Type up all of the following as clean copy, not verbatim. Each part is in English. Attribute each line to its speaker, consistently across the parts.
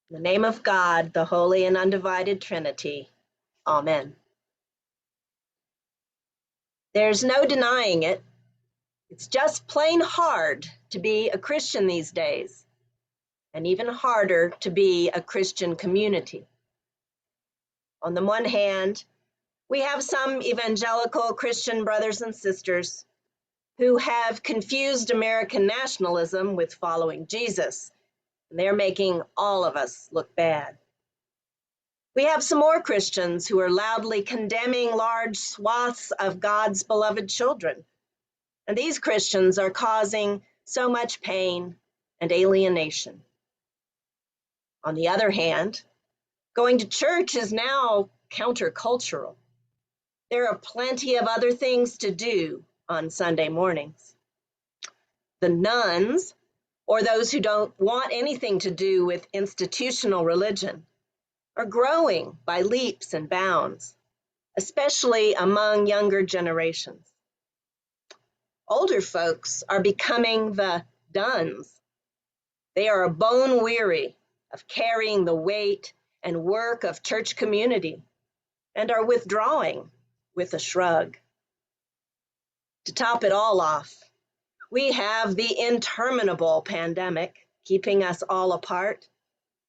Speaker 1: In the name of God, the Holy and Undivided Trinity. Amen. There's no denying it. It's just plain hard to be a Christian these days, and even harder to be a Christian community. On the one hand, we have some evangelical Christian brothers and sisters who have confused American nationalism with following Jesus, and they're making all of us look bad. We have some more Christians who are loudly condemning large swaths of God's beloved children, and these Christians are causing so much pain and alienation. On the other hand, going to church is now countercultural. There are plenty of other things to do on Sunday mornings. The nones, or those who don't want anything to do with institutional religion, are growing by leaps and bounds, especially among younger generations. Older folks are becoming the dones. They are bone weary of carrying the weight and work of church community and are withdrawing with a shrug. To top it all off, we have the interminable pandemic keeping us all apart,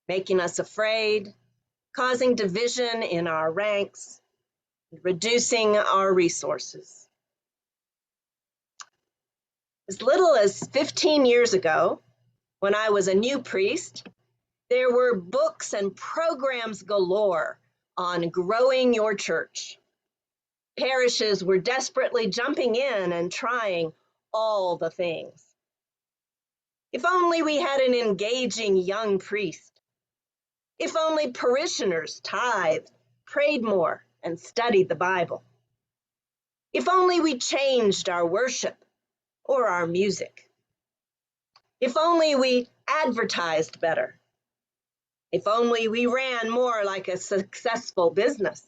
Speaker 1: making us afraid, causing division in our ranks, reducing our resources. As little as 15 years ago, when I was a new priest, there were books and programs galore on growing your church. Parishes were desperately jumping in and trying all the things. If only we had an engaging young priest. If only parishioners tithed, prayed more, and studied the Bible. If only we changed our worship or our music. If only we advertised better. If only we ran more like a successful business.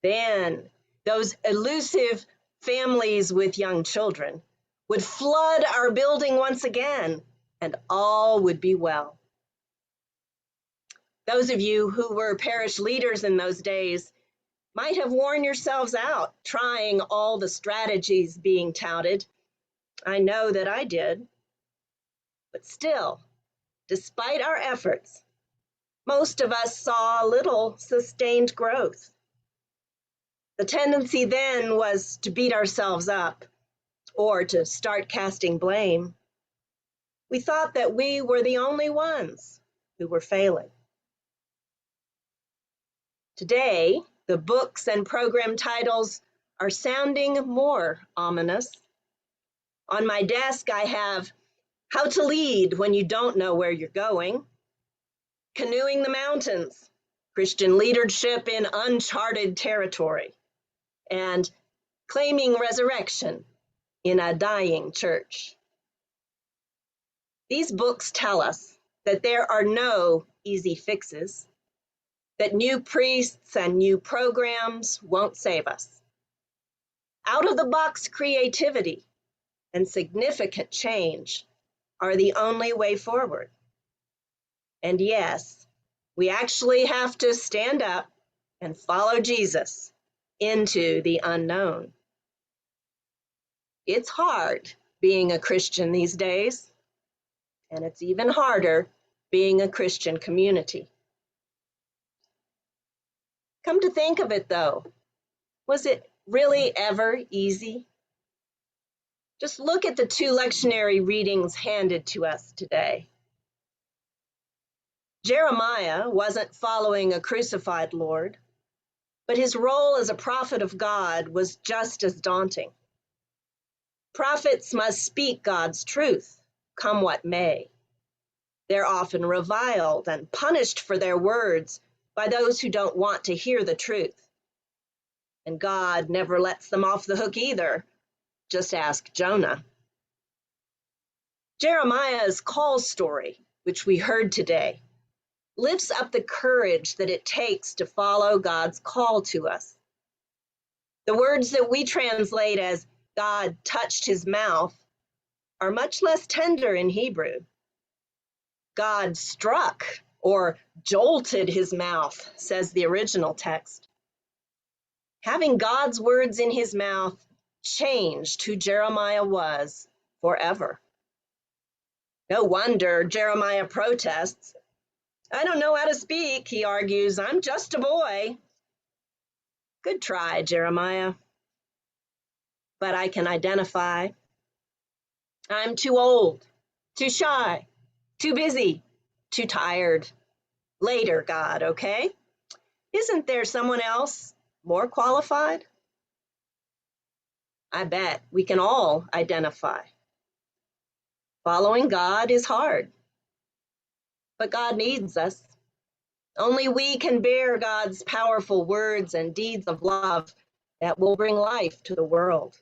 Speaker 1: Then those elusive families with young children would flood our building once again, and all would be well. Those of you who were parish leaders in those days might have worn yourselves out trying all the strategies being touted. I know that I did. But still, despite our efforts, most of us saw little sustained growth. The tendency then was to beat ourselves up or to start casting blame. We thought that we were the only ones who were failing. Today, the books and program titles are sounding more ominous. On my desk, I have How to Lead When You Don't Know Where You're Going, Canoeing the Mountains, Christian Leadership in Uncharted Territory, and Claiming Resurrection in a Dying Church. These books tell us that there are no easy fixes, that new priests and new programs won't save us. Out-of-the-box creativity and significant change are the only way forward. And yes, we actually have to stand up and follow Jesus into the unknown. It's hard being a Christian these days, and it's even harder being a Christian community. Come to think of it, though, was it really ever easy? Just look at the two lectionary readings handed to us today. Jeremiah wasn't following a crucified Lord, but his role as a prophet of God was just as daunting. Prophets must speak God's truth, come what may. They're often reviled and punished for their words by those who don't want to hear the truth. And God never lets them off the hook either. Just ask Jonah. Jeremiah's call story, which we heard today, lifts up the courage that it takes to follow God's call to us. The words that we translate as God touched his mouth are much less tender in Hebrew. God struck or jolted his mouth, says the original text. Having God's words in his mouth changed who Jeremiah was forever. No wonder Jeremiah protests. I don't know how to speak, he argues. I'm just a boy. Good try, Jeremiah. But I can identify. I'm too old, too shy, too busy, too tired. Later, God, okay? Isn't there someone else more qualified? I bet we can all identify. Following God is hard, but God needs us. Only we can bear God's powerful words and deeds of love that will bring life to the world.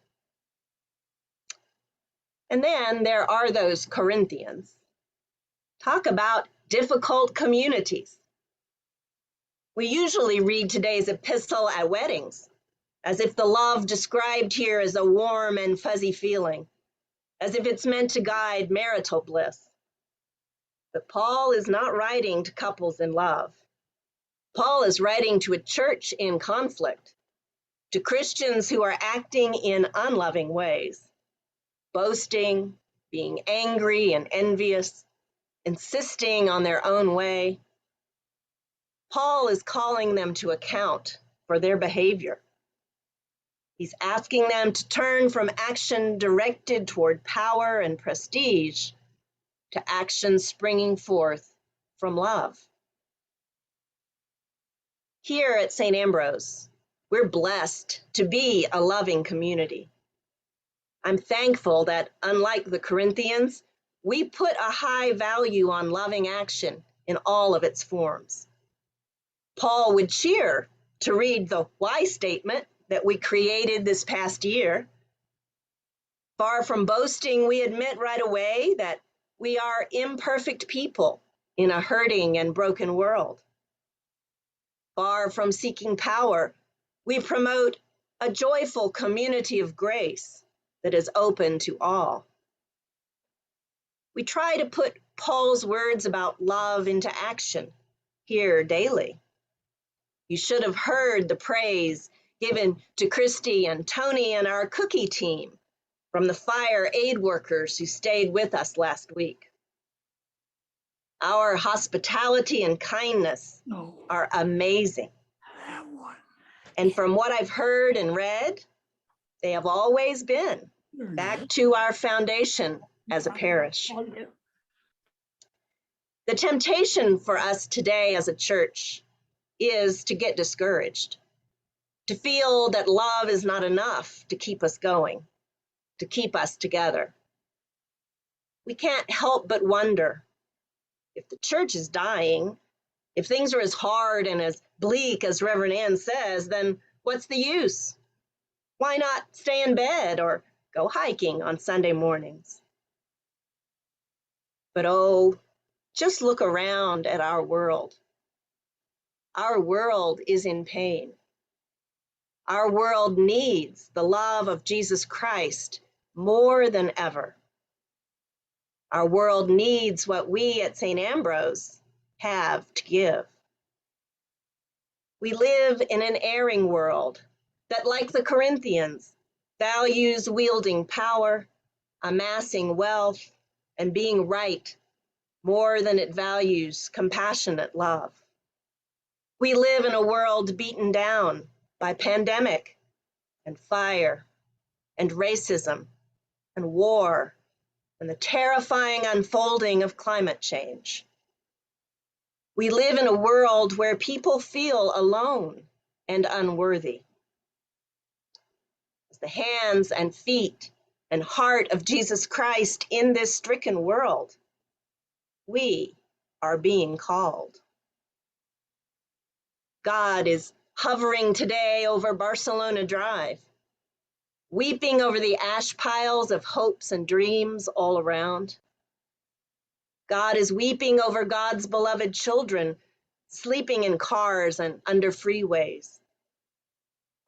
Speaker 1: And then there are those Corinthians. Talk about difficult communities. We usually read today's epistle at weddings, as if the love described here is a warm and fuzzy feeling, as if it's meant to guide marital bliss. But Paul is not writing to couples in love. Paul is writing to a church in conflict, to Christians who are acting in unloving ways, boasting, being angry and envious, insisting on their own way. Paul is calling them to account for their behavior. He's asking them to turn from action directed toward power and prestige to action springing forth from love. Here at St. Ambrose, we're blessed to be a loving community. I'm thankful that, unlike the Corinthians, we put a high value on loving action in all of its forms. Paul would cheer to read the why statement that we created this past year. Far from boasting, we admit right away that we are imperfect people in a hurting and broken world. Far from seeking power, we promote a joyful community of grace that is open to all. We try to put Paul's words about love into action here daily. You should have heard the praise given to Christy and Tony and our cookie team from the fire aid workers who stayed with us last week. Our hospitality and kindness are amazing. And from what I've heard and read, they have always been back to our foundation as a parish. The temptation for us today as a church is to get discouraged, to feel that love is not enough to keep us going, to keep us together. We can't help but wonder, if the church is dying, if things are as hard and as bleak as Reverend Ann says, then what's the use? Why not stay in bed or go hiking on Sunday mornings? But oh, just look around at our world. Our world is in pain. Our world needs the love of Jesus Christ more than ever. Our world needs what we at St. Ambrose have to give. We live in an erring world that, like the Corinthians, values wielding power, amassing wealth, and being right more than it values compassionate love. We live in a world beaten down by pandemic and fire and racism and war and the terrifying unfolding of climate change. We live in a world where people feel alone and unworthy. As the hands and feet and heart of Jesus Christ in this stricken world, we are being called. God is hovering today over Barcelona Drive, weeping over the ash piles of hopes and dreams all around. God is weeping over God's beloved children sleeping in cars and under freeways,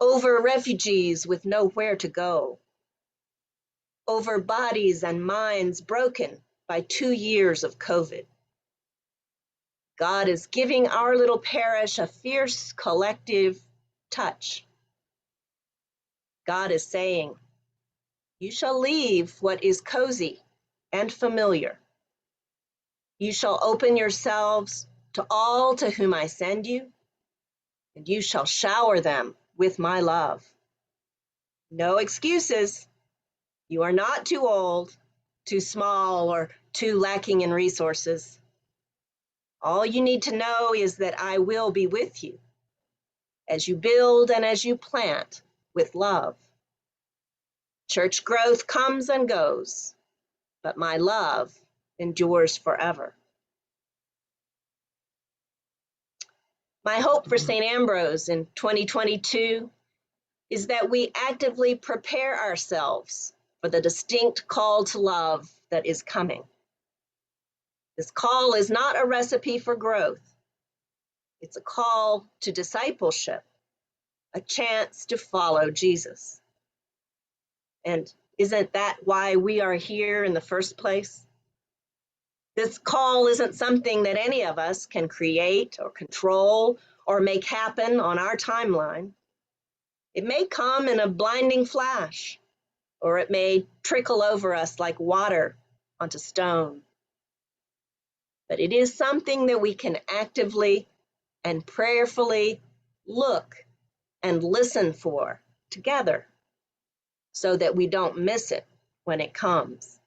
Speaker 1: over refugees with nowhere to go, over bodies and minds broken by 2 years of COVID. God is giving our little parish a fierce collective touch. God is saying, you shall leave what is cozy and familiar. You shall open yourselves to all to whom I send you, and you shall shower them with my love. No excuses. You are not too old, too small, or too lacking in resources. All you need to know is that I will be with you as you build and as you plant with love. Church growth comes and goes, but my love endures forever. My hope for St. Ambrose in 2022 is that we actively prepare ourselves for the distinct call to love that is coming. This call is not a recipe for growth. It's a call to discipleship, a chance to follow Jesus. And isn't that why we are here in the first place? This call isn't something that any of us can create or control or make happen on our timeline. It may come in a blinding flash, or it may trickle over us like water onto stone. But it is something that we can actively and prayerfully look and listen for together so that we don't miss it when it comes.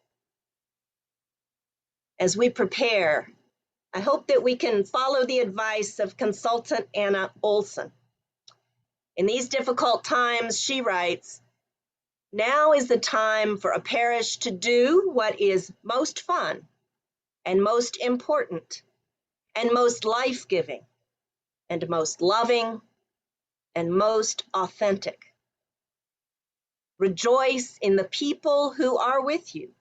Speaker 1: As we prepare, I hope that we can follow the advice of consultant Anna Olson. In these difficult times, she writes, now is the time for a parish to do what is most fun and most important and most life-giving and most loving and most authentic. Rejoice in the people who are with you.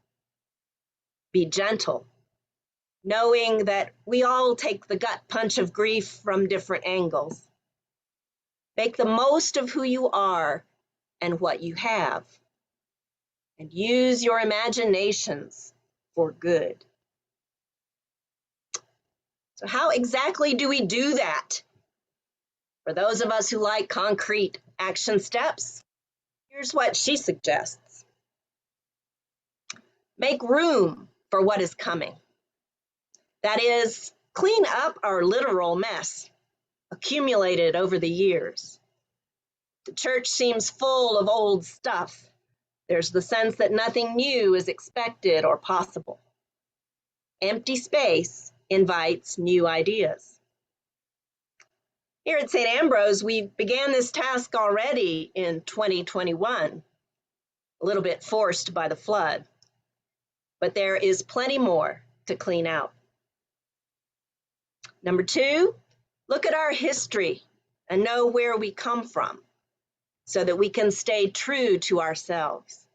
Speaker 1: Be gentle, knowing that we all take the gut punch of grief from different angles. Make the most of who you are and what you have, and use your imaginations for good. So how exactly do we do that? For those of us who like concrete action steps, here's what she suggests. Make room for what is coming. That is, clean up our literal mess accumulated over the years. The church seems full of old stuff. There's the sense that nothing new is expected or possible. Empty space invites new ideas. Here at St. Ambrose, we began this task already in 2021, a little bit forced by the flood, but there is plenty more to clean out. Number 2, look at our history and know where we come from so that we can stay true to ourselves.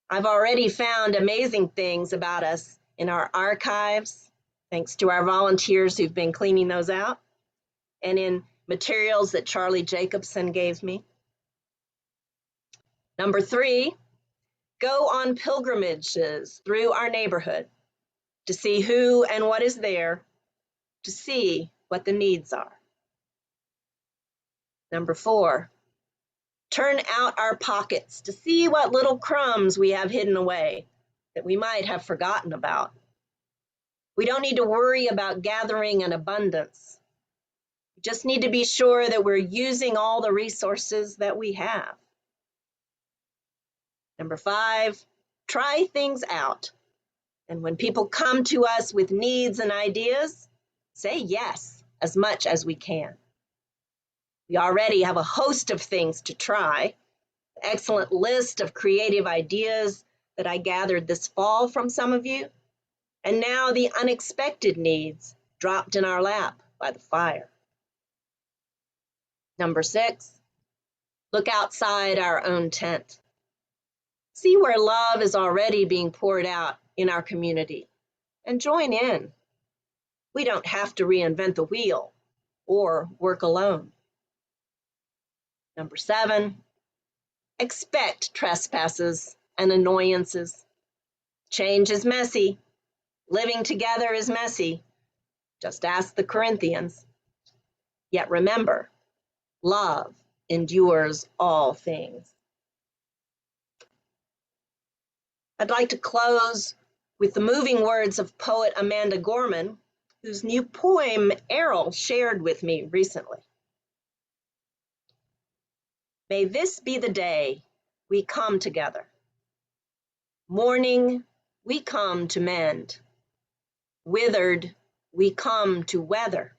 Speaker 1: I've already found amazing things about us in our archives, thanks to our volunteers who've been cleaning those out, and in materials that Charlie Jacobson gave me. Number 3, go on pilgrimages through our neighborhood to see who and what is there, to see what the needs are. Number 4, turn out our pockets to see what little crumbs we have hidden away that we might have forgotten about. We don't need to worry about gathering an abundance. We just need to be sure that we're using all the resources that we have. Number 5, try things out. And when people come to us with needs and ideas, say yes as much as we can. We already have a host of things to try, an excellent list of creative ideas that I gathered this fall from some of you, and now the unexpected needs dropped in our lap by the fire. Number 6, look outside our own tent. See where love is already being poured out in our community and join in. We don't have to reinvent the wheel or work alone. Number 7, expect trespasses and annoyances. Change is messy. Living together is messy. Just ask the Corinthians. Yet remember, love endures all things. I'd like to close with the moving words of poet Amanda Gorman, whose new poem Errol shared with me recently. May this be the day we come together. Mourning, we come to mend. Withered, we come to weather.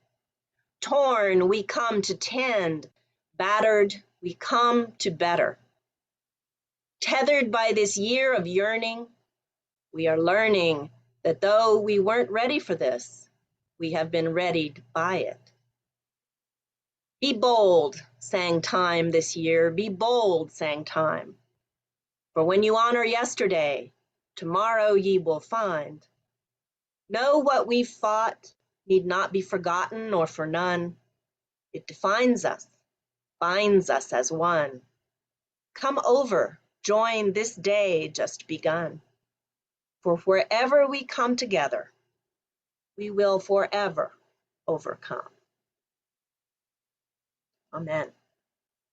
Speaker 1: Torn, we come to tend. Battered, we come to better. Tethered by this year of yearning, we are learning that though we weren't ready for this, we have been readied by it. Be bold, sang time this year. Be bold, sang time. For when you honor yesterday, tomorrow ye will find. Know what we've fought need not be forgotten or for none. It defines us, binds us as one. Come over, join this day just begun. For wherever we come together, we will forever overcome. Amen.